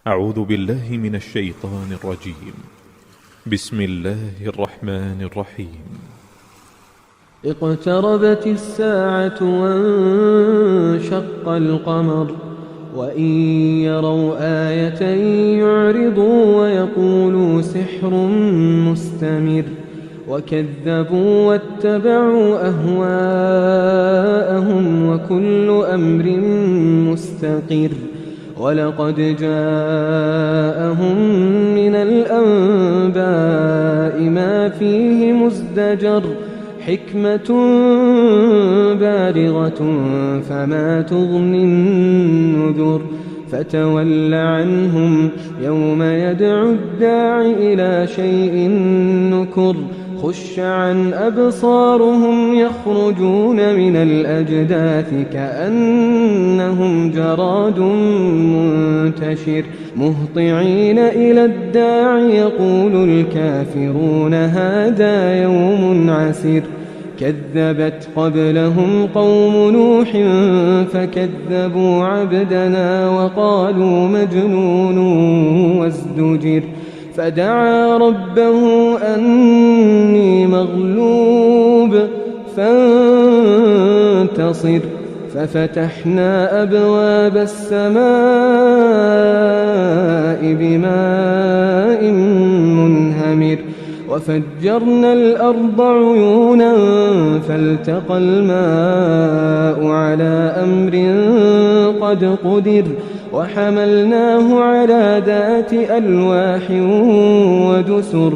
أعوذ بالله من الشيطان الرجيم. بسم الله الرحمن الرحيم. اقتربت الساعة وانشق القمر وإن يروا آية يعرضوا ويقولوا سحر مستمر وكذبوا واتبعوا أهواءهم وكل أمر مستقر ولقد جاءهم من الأنباء ما فيه مزدجر حكمة بالغة فما تغني النذر فتول عنهم يوم يدعو الداع إلى شيء نكر خش عن أبصارهم يخرجون من الأجداث كأنهم جراد منتشر مهطعين إلى الداع يقول الكافرون هذا يوم عسر كذبت قبلهم قوم نوح فكذبوا عبدنا وقالوا مجنون وازدجر فدعا ربه أني مغلوب فانتصر ففتحنا أبواب السماء بماء منهمر وفجرنا الأرض عيونا فالتقى الماء على أمر قد قدر وحملناه على ذات ألواح ودسر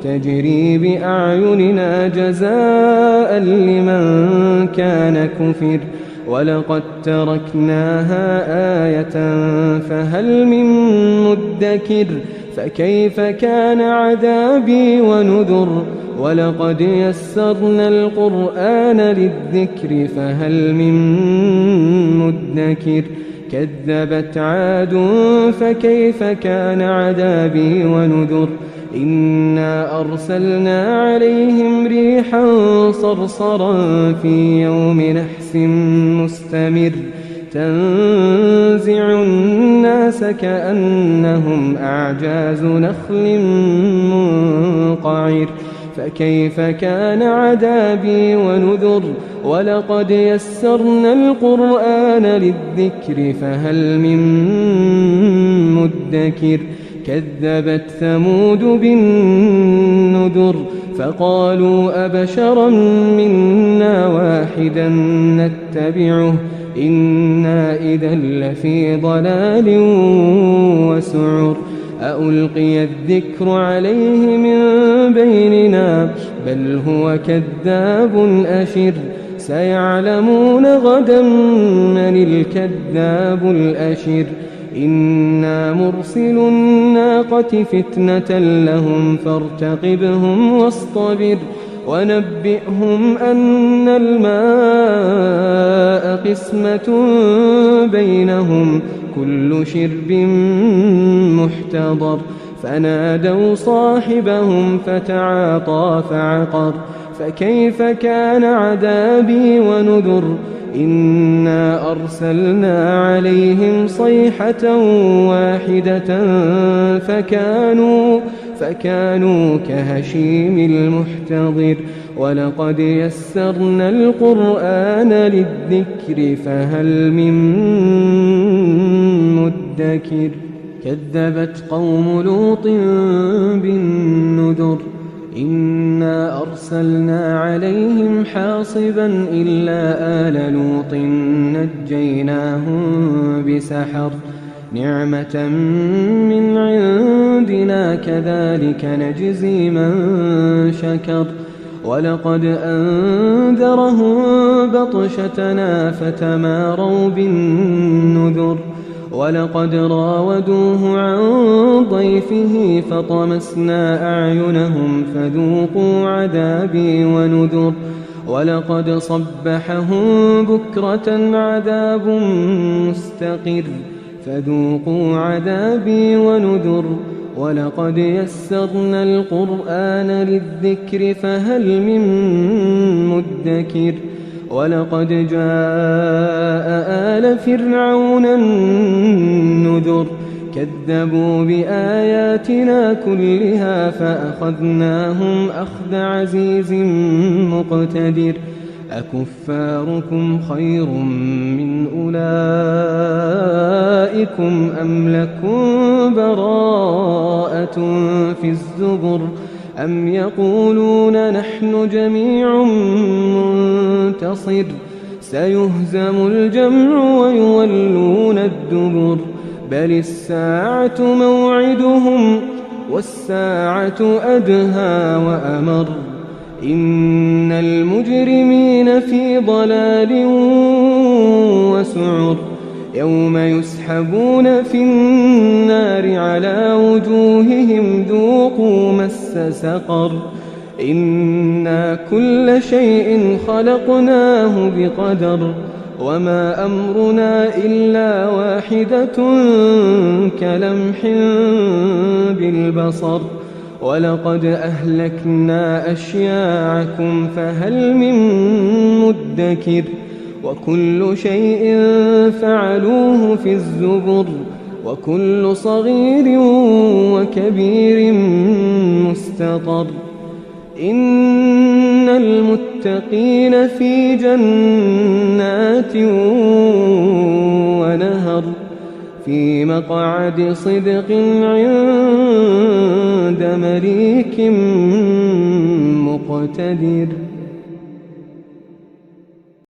تجري بأعيننا جزاء لمن كان كفر ولقد تركناها آية فهل من مدكر فكيف كان عذابي ونذر ولقد يسرنا القرآن للذكر فهل من مدكر كذبت عاد فكيف كان عذابي ونذر إنا أرسلنا عليهم ريحا صرصرا في يوم نحس مستمر تنزع الناس كأنهم أعجاز نخل منقعر فكيف كان عذابي ونذر ولقد يسرنا القرآن للذكر فهل من مدكر كذبت ثمود بالنذر فقالوا أبشرا منا واحدا نتبعه إنا إذا لفي ضلال وسعر أألقي الذكر عليه من بيننا بل هو كذاب أشر سيعلمون غدا من الكذاب الأشر إنا مرسل الناقة فتنة لهم فارتقبهم واصطبر ونبئهم أن الماء قسمة بينهم كل شرب محتضر فنادوا صاحبهم فتعاطى فعقر فكيف كان عذابي ونذر إنا أرسلنا عليهم صيحة واحدة فكانوا كهشيم المحتضر ولقد يسرنا القرآن للذكر فهل من مدكر كذبت قوم لوط بالنذر إنا أرسلنا عليهم حاصبا إلا آل لوط نجيناهم بسحر نعمة من عندنا كذلك نجزي من شكر ولقد أنذرهم بطشتنا فتماروا بالنذر ولقد راودوه عن ضيفه فطمسنا أعينهم فذوقوا عذابي ونذر ولقد صبحهم بكرة عذاب مستقر فذوقوا عذابي ونذر ولقد يسرنا القرآن للذكر فهل من مدكر ولقد جاء آل فرعون النذر كذبوا بآياتنا كلها فأخذناهم أخذ عزيز مقتدر أكفاركم خير من أولئكم أم لكم براءة في الزبر أم يقولون نحن جميع منتصر سيهزم الجمع ويولون الدبر بل الساعة موعدهم والساعة أدهى وأمر إن المجرمين في ضلال وسعر يوم يسحبون في النار على وجوههم ذوقوا مس سقر إنا كل شيء خلقناه بقدر وما أمرنا إلا واحدة كلمح بالبصر ولقد أهلكنا أشياعكم فهل من مدكر وكل شيء فعلوه في الزبر وكل صغير وكبير مستطر إن المتقين في جنات ونهر في مقعد صدق عند مليك مقتدر.